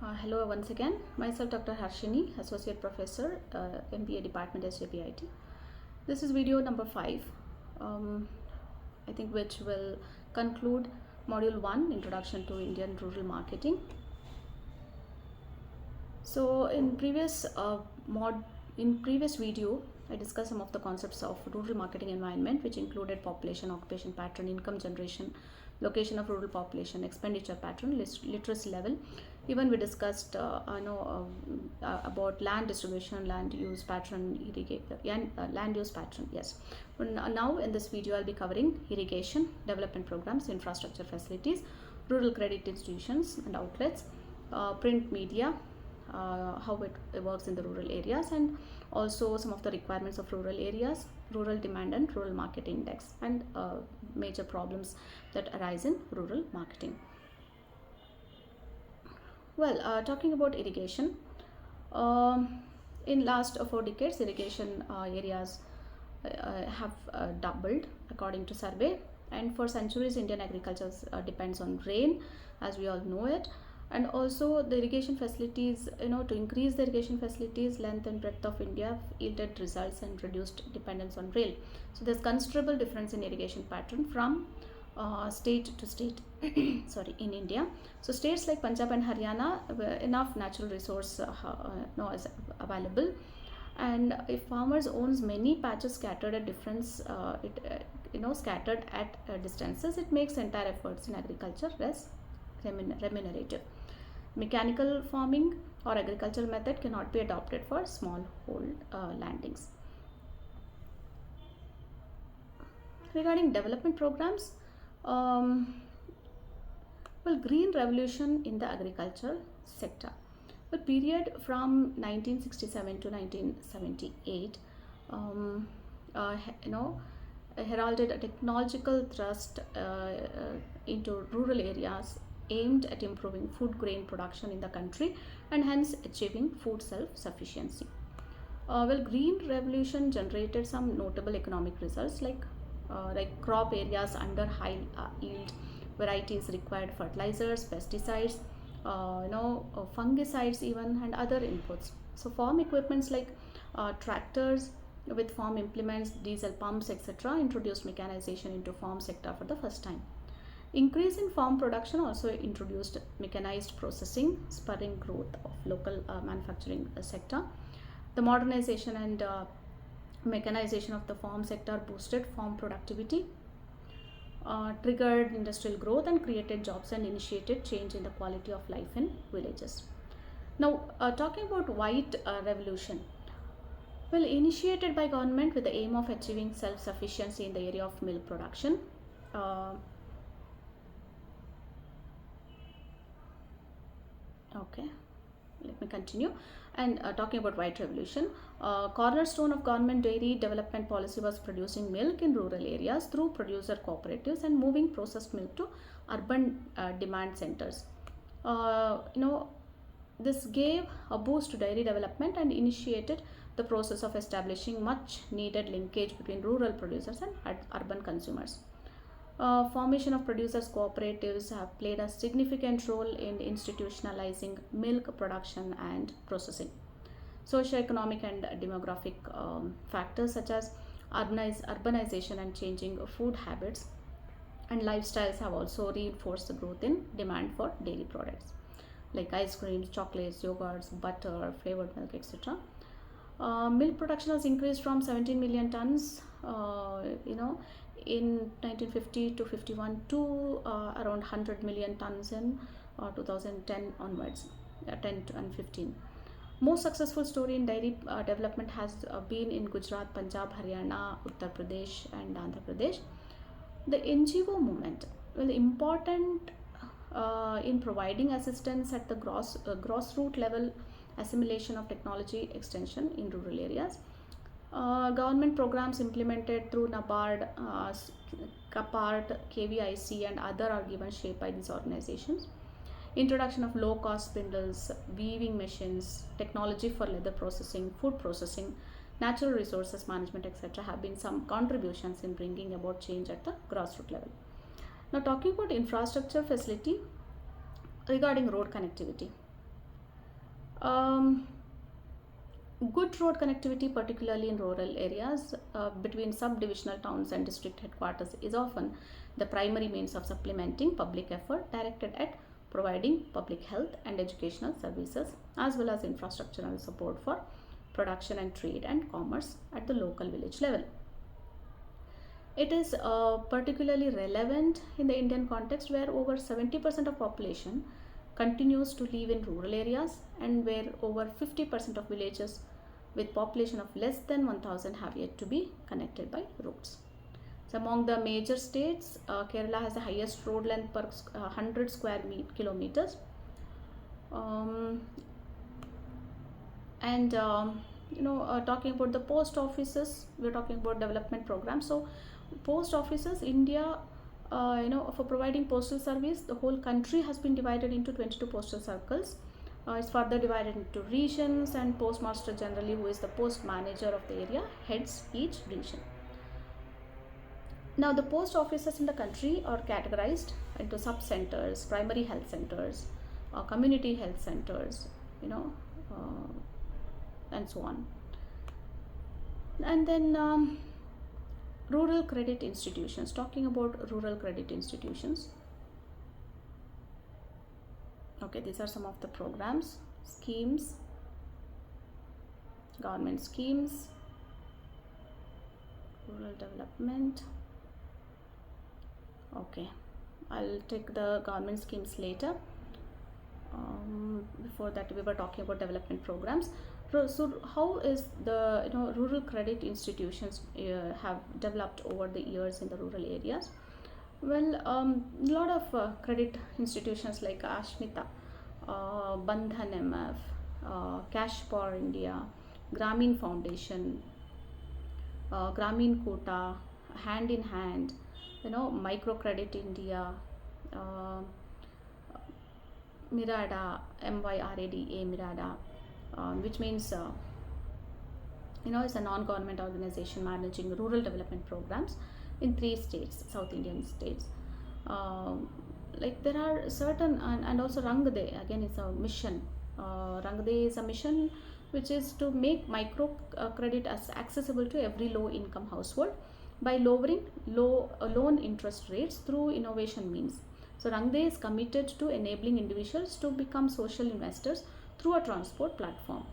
Hello once again. Myself Dr. Harshini, Associate Professor, MBA Department SJPIT. This is video number 5, I think, which will conclude Module 1, Introduction to Indian Rural Marketing. So in previous video, I discussed some of the concepts of rural marketing environment, which included population, occupation pattern, income generation, location of rural population, expenditure pattern, literacy level. Even we discussed about land distribution, land use pattern, land use pattern. Yes. Now in this video, I'll be covering irrigation, development programs, infrastructure facilities, rural credit institutions and outlets, print media, how it works in the rural areas, and also some of the requirements of rural areas, rural demand and rural market index, and major problems that arise in rural marketing. Well, talking about irrigation, in last 4 decades, irrigation areas have doubled according to survey, and for centuries Indian agriculture depends on rain, as we all know it. And also the irrigation facilities, to increase the irrigation facilities, length and breadth of India yielded results and reduced dependence on rail. So there's considerable difference in irrigation pattern from state to state sorry, in India. So states like Punjab and Haryana, enough natural resource is available, and if farmers owns many patches scattered at scattered at distances, it makes entire efforts in agriculture less remunerative. Mechanical farming or agricultural method cannot be adopted for small hold landings. Regarding development programs, well, green revolution in the agriculture sector. The period from 1967 to 1978, heralded a technological thrust into rural areas aimed at improving food grain production in the country and hence achieving food self-sufficiency. Green revolution generated some notable economic results like crop areas under high yield varieties required fertilizers, pesticides, fungicides even, and other inputs. So farm equipments like tractors with farm implements, diesel pumps, etc. introduced mechanization into farm sector for the first time. Increase in farm production also introduced mechanized processing, spurring growth of local manufacturing sector. The modernization and mechanization of the farm sector boosted farm productivity, triggered industrial growth, and created jobs and initiated change in the quality of life in villages. Now, talking about white revolution, well, initiated by government with the aim of achieving self-sufficiency in the area of milk production. Okay, let me continue. And talking about white revolution, cornerstone of government dairy development policy was producing milk in rural areas through producer cooperatives and moving processed milk to urban demand centers. This gave a boost to dairy development and initiated the process of establishing much needed linkage between rural producers and urban consumers. Formation of producers cooperatives have played a significant role in institutionalizing milk production and processing. Socioeconomic and demographic factors such as urbanization and changing food habits and lifestyles have also reinforced the growth in demand for dairy products like ice creams, chocolates, yogurts, butter, flavored milk, etc. Milk production has increased from 17 million tons in 1950 to 51 to around 100 million tons in 2010 onwards, 10 and 15. Most successful story in dairy development has been in Gujarat, Punjab, Haryana, Uttar Pradesh and Andhra Pradesh. The NGO movement, well, important in providing assistance at the grassroots level, assimilation of technology extension in rural areas. Government programs implemented through NABARD, CAPART, KVIC and other are given shape by these organizations. Introduction of low-cost spindles, weaving machines, technology for leather processing, food processing, natural resources management, etc. have been some contributions in bringing about change at the grassroots level. Now talking about infrastructure facility regarding road connectivity. Um, Good road connectivity, particularly in rural areas between subdivisional towns and district headquarters, is often the primary means of supplementing public effort directed at providing public health and educational services, as well as infrastructural support for production and trade and commerce at the local village level. It is particularly relevant in the Indian context, where over 70% of population continues to live in rural areas, and where over 50% of villages with population of less than 1000 have yet to be connected by roads. So among the major states, Kerala has the highest road length per 100 square kilometers. Um, and talking about the post offices, we're talking about development programs. So post offices, India, for providing postal service, the whole country has been divided into 22 postal circles. It's further divided into regions, and postmaster generally, who is the post manager of the area, heads each region. Now the post offices in the country are categorized into sub centers, primary health centers, community health centers, and so on. And then rural credit institutions. Talking about rural credit institutions. Okay, these are some of the programs, schemes, government schemes, rural development. Okay, I'll take the government schemes later. Before that, we were talking about development programs. So how is the rural credit institutions have developed over the years in the rural areas? Well, a lot of credit institutions like Ashmita, Bandhan MF, Cash for India, Grameen Foundation, Grameen Kota, Hand in Hand, Microcredit India, uh, Mirada, MYRADA, Mirada, which means it's a non-government organization managing rural development programs in 3 states, South Indian states. Like there are certain, and also Rangde, again, is a mission. Rangde is a mission which is to make micro credit as accessible to every low income household by lowering loan interest rates through innovation means. So Rangde is committed to enabling individuals to become social investors through a transparent platform.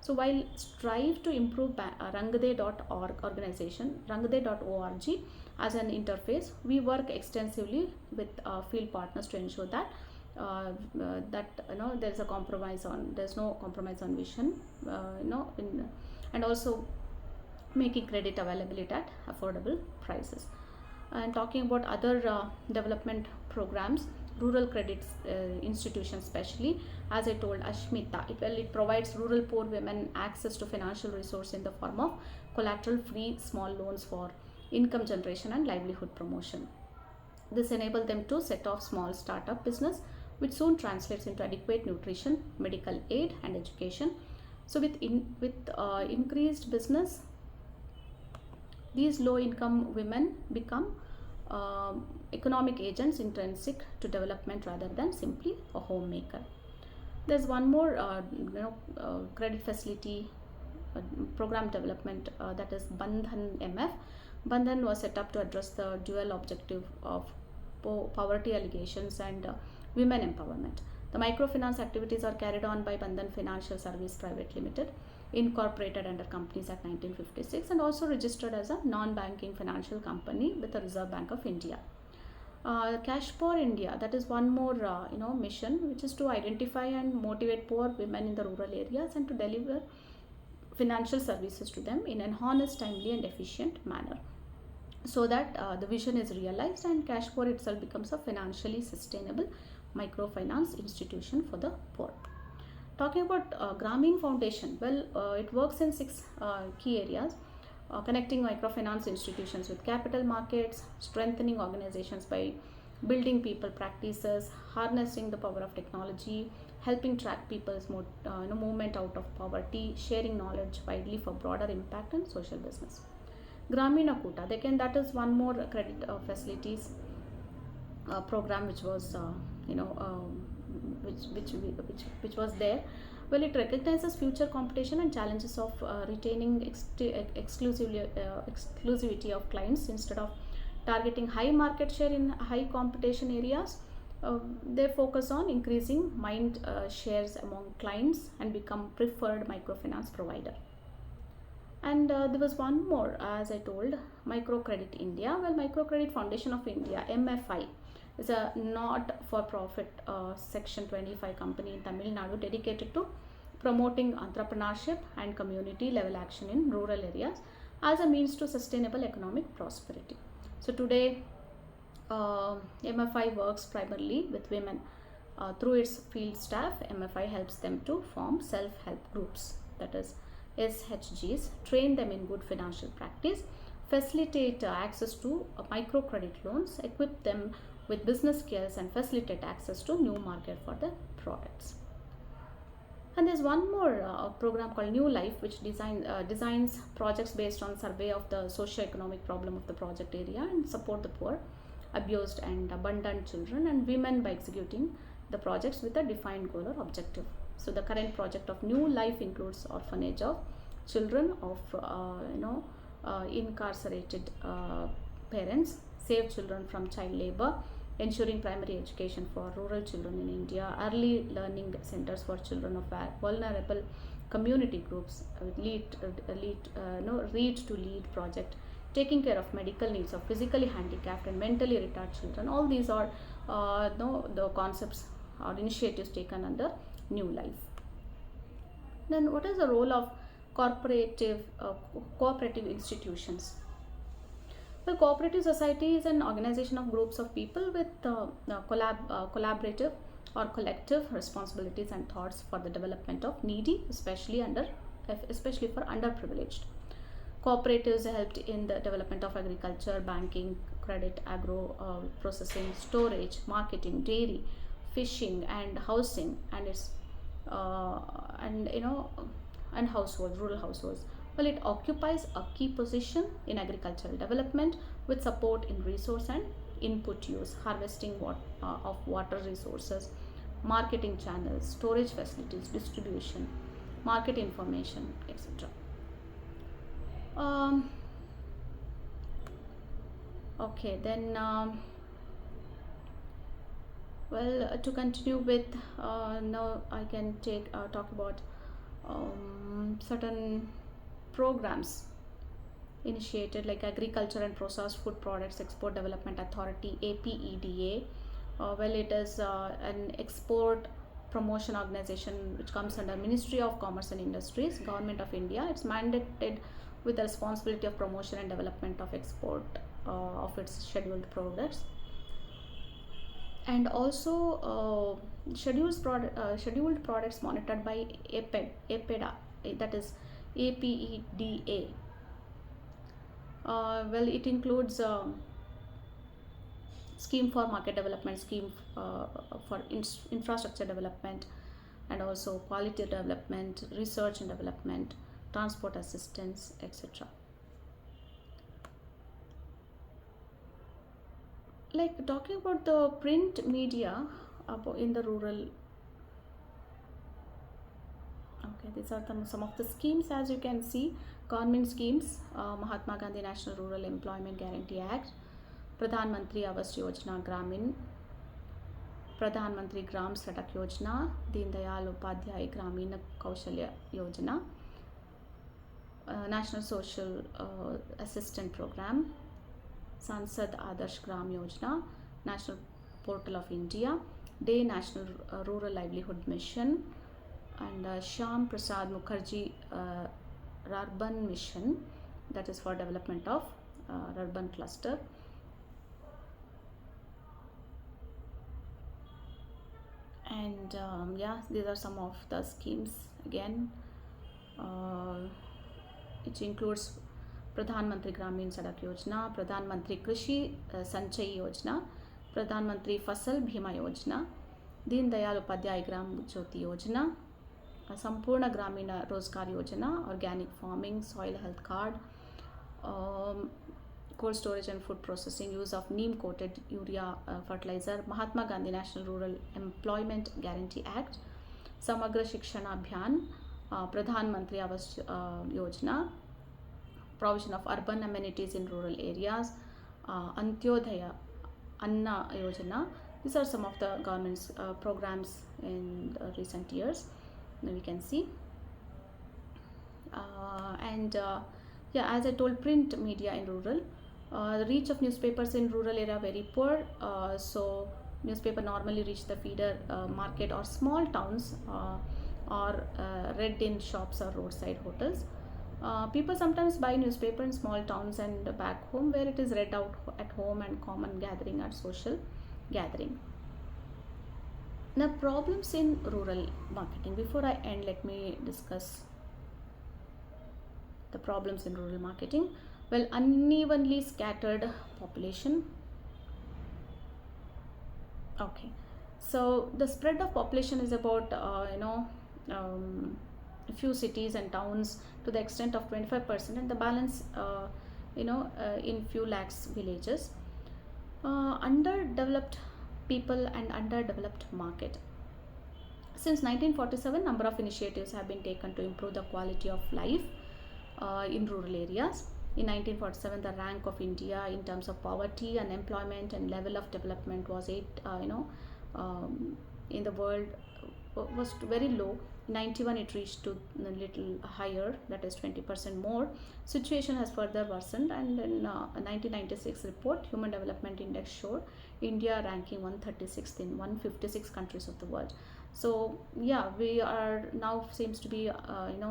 So while strive to improve rangde.org organization, rangde.org as an interface, we work extensively with field partners to ensure that there's no compromise on vision, and also making credit availability at affordable prices. And talking about other development programs, rural credit institutions, especially, as I told, Ashmita, it provides rural poor women access to financial resource in the form of collateral free small loans for income generation and livelihood promotion. This enables them to set off small startup business, which soon translates into adequate nutrition, medical aid, and education. So with increased business, these low-income women become economic agents intrinsic to development rather than simply a homemaker. There's one more credit facility program development, that is Bandhan MF. Bandhan was set up to address the dual objective of poverty allegations and women empowerment. The microfinance activities are carried on by Bandhan Financial Service Private Limited, incorporated under Companies Act 1956, and also registered as a non-banking financial company with the Reserve Bank of India. Cash for India, that is one more mission, which is to identify and motivate poor women in the rural areas and to deliver financial services to them in an honest, timely, and efficient manner, so that the vision is realized and Cash for itself becomes a financially sustainable microfinance institution for the poor. Talking about Grameen Foundation, well, it works in 6 key areas: connecting microfinance institutions with capital markets, strengthening organizations by building people practices, harnessing the power of technology, helping track people's movement out of poverty, sharing knowledge widely for broader impact and social business. Gramina Kuta, that is one more credit facilities program which was which was there. Well, it recognizes future competition and challenges of retaining exclusivity of clients instead of targeting high market share in high competition areas. They focus on increasing mind shares among clients and become preferred microfinance provider. And there was one more, as I told, Microcredit India. Well, Microcredit Foundation of India, MFI, is a not-for-profit Section 25 company in Tamil Nadu dedicated to promoting entrepreneurship and community-level action in rural areas as a means to sustainable economic prosperity. So today, MFI works primarily with women. Through its field staff, MFI helps them to form self-help groups, that is SHGs, train them in good financial practice, facilitate access to microcredit loans, equip them with business skills, and facilitate access to new market for the products. And there's one more program called New Life, which designs projects based on survey of the socio-economic problem of the project area and support the poor, abused and abandoned children and women by executing the projects with a defined goal or objective. So the current project of New Life includes orphanage of children of incarcerated parents, save children from child labor, ensuring primary education for rural children in India, early learning centers for children of vulnerable community groups, Read to Lead project, taking care of medical needs of physically handicapped and mentally retarded children. All these are the concepts or initiatives taken under New Life. Then what is the role of cooperative institutions? Well, cooperative society is an organization of groups of people with collaborative or collective responsibilities and thoughts for the development of needy, especially for underprivileged. Cooperatives helped in the development of agriculture, banking, credit, agro processing, storage, marketing, dairy, fishing, and housing, and its and households, rural households. Well, it occupies a key position in agricultural development with support in resource and input use, harvesting of water resources, marketing channels, storage facilities, distribution, market information, etc. Okay, then to continue with, now I can talk about certain programs initiated, like Agriculture and Processed Food Products Export Development Authority, APEDA. Well, it is an export promotion organization which comes under Ministry of Commerce and Industries, Government of India. It's mandated with the responsibility of promotion and development of export of its scheduled products, and also scheduled products monitored by APEDA, that is APEDA. Well, it includes scheme for market development, scheme for infrastructure development, and also quality development, research and development, transport assistance, etc. Like talking about the print media in the rural. Okay, these are some of the schemes. As you can see, government schemes: Mahatma Gandhi National Rural Employment Guarantee Act, Pradhan Mantri Awas Yojana Gramin, Pradhan Mantri Gram Sadak Yojana, Deen Dayal Upadhyay Grameen Kaushalya Yojana, National Social Assistant Program, Sansad Adarsh Gram Yojana, National Portal of India, Day National Rural Livelihood Mission, and Shyam Prasad Mukherjee Rurban Mission, that is for development of urban cluster. And these are some of the schemes again, which includes Pradhan Mantri Gramin Sadak Yojana, Pradhan Mantri Krishi Sanchay Yojana, Pradhan Mantri Fasal Bhima Yojana, Deen Dayal Upadhyay Gram Jyoti Yojana, Sampurna Gramina Rozgar Yojana, organic farming, soil health card, cold storage and food processing, use of neem coated urea fertilizer, Mahatma Gandhi National Rural Employment Guarantee Act, Samagra Shikshana Abhiyan, Pradhan Mantri Awas Yojana, provision of urban amenities in rural areas, Antyodaya Anna Yojana. These are some of the government's programs in recent years. Now we can see. And yeah, as I told, print media in rural, the reach of newspapers in rural area very poor. So newspaper normally reach the feeder market or small towns, or read in shops or roadside hotels. People sometimes buy newspaper in small towns and back home, where it is read out at home and common gathering or social gathering. Now, problems in rural marketing. Before I end, let me discuss the problems in rural marketing. Well, unevenly scattered population. Okay, so the spread of population is about a few cities and towns to the extent of 25%, and the balance in few lakhs villages. Underdeveloped people and underdeveloped market. Since 1947, number of initiatives have been taken to improve the quality of life in rural areas. In 1947, the rank of India in terms of poverty, unemployment, and level of development was in the world was very low. 91 it reached to a little higher, that is 20% more. Situation has further worsened, and in 1996 report, Human Development Index showed India ranking 136th in 156 countries of the world. So yeah, we are now seems to be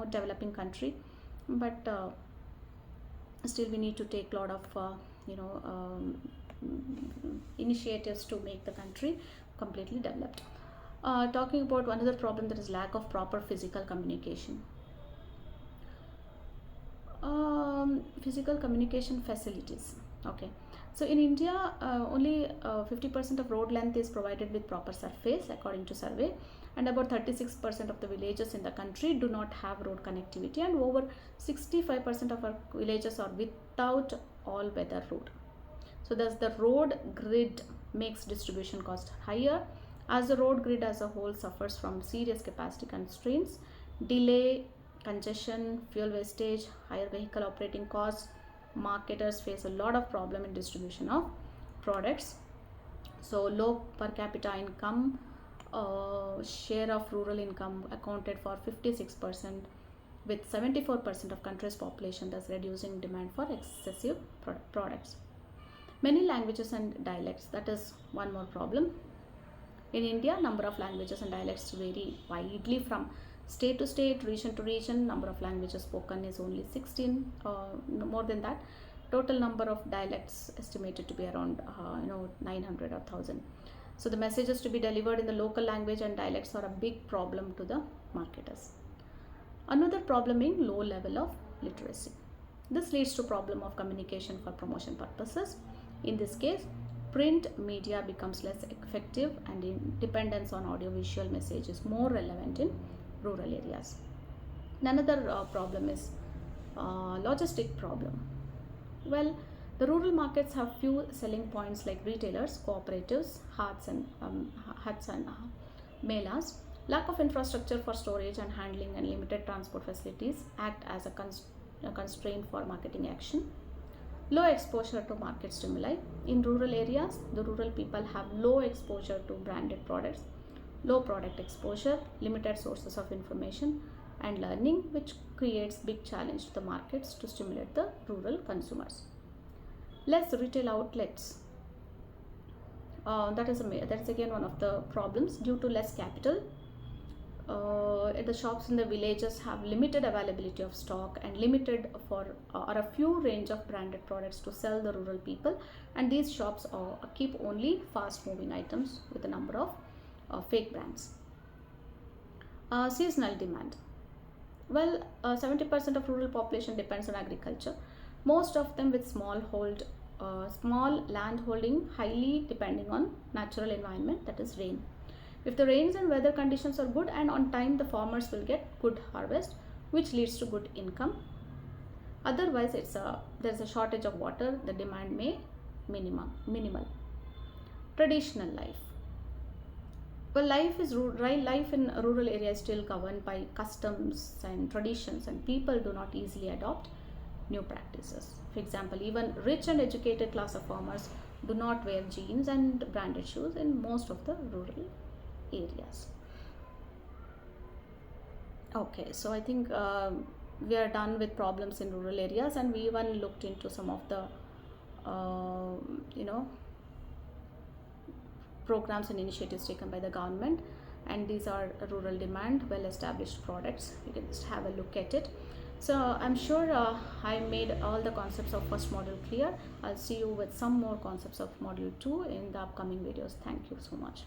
developing country, but still we need to take a lot of initiatives to make the country completely developed. Talking about another problem, that is lack of proper physical communication. Physical communication facilities. Okay, so in India, only 50% of road length is provided with proper surface according to survey, and about 36% of the villages in the country do not have road connectivity, and over 65% of our villages are without all weather road. So thus the road grid makes distribution cost higher, as the road grid as a whole suffers from serious capacity constraints, delay, congestion, fuel wastage, higher vehicle operating costs. Marketers face a lot of problem in distribution of products. So low per capita income, share of rural income accounted for 56%, with 74% of country's population, thus reducing demand for excessive products. Many languages and dialects, that is one more problem. In India, number of languages and dialects vary widely from state to state, region to region. Number of languages spoken is only 16. More than that, total number of dialects estimated to be around 900 or 1000. So the messages to be delivered in the local language and dialects are a big problem to the marketers. Another problem being low level of literacy. This leads to problem of communication for promotion purposes. In this case, print media becomes less effective, and dependence on audiovisual message is more relevant in rural areas. Another problem is logistic problem. Well, the rural markets have few selling points like retailers, cooperatives, huts and melas. Lack of infrastructure for storage and handling and limited transport facilities act as a constraint for marketing action. Low exposure to market stimuli. In rural areas, the rural people have low exposure to branded products, low product exposure, limited sources of information and learning, which creates big challenge to the markets to stimulate the rural consumers. Less retail outlets. That is again one of the problems. Due to less capital, the shops in the villages have limited availability of stock and limited for or a few range of branded products to sell the rural people, and these shops keep only fast moving items with a number of fake brands. Seasonal demand. Well, 70% of rural population depends on agriculture, most of them with small land holding, highly depending on natural environment, that is rain. If the rains and weather conditions are good and on time, the farmers will get good harvest, which leads to good income. Otherwise, there's a shortage of water, the demand may minimal. Traditional life. Well, life in rural areas is still governed by customs and traditions, and people do not easily adopt new practices. For example, even rich and educated class of farmers do not wear jeans and branded shoes in most of the rural areas. Okay, so I think we are done with problems in rural areas, and we even looked into some of the uh, you know programs and initiatives taken by the government, and these are rural demand, well established products. You can just have a look at it. So I'm sure I made all the concepts of first model clear. I'll see you with some more concepts of model 2 in the upcoming videos. Thank you so much.